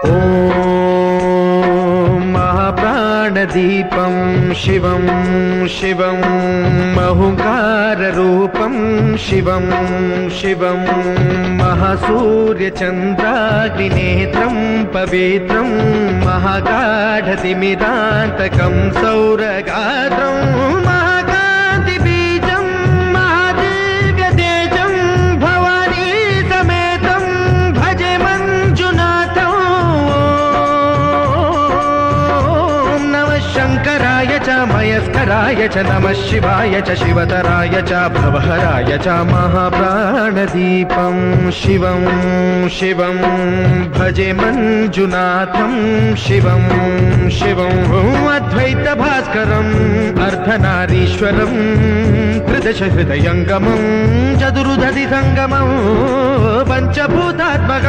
ॐ महाप्राणदीपं शिवं शिवं महुकाररूपं शिवं शिवं महासूर्यचन्द्राग्निनेत्रं पवित्रं महागाढतिमिरान्तकं सौरगात्रं महाकान्तिबीजं महादिव्यतेजं भवानी समेतं भजे मञ्जुनाथं। ॐ नमः शङ्कराय च मयस्कराय च नमः शिवाय च शिवतराय च भवहराय च महाप्राणदीपं शिवं शिवं भजे मञ्जुनाथं शिवं शिवं अद्वैतभास्करम् अर्धनारीश्वरं त्रिदशहृदयङ्गमं चतुर्दधिसङ्गमं पञ्चभूतात्मकम्।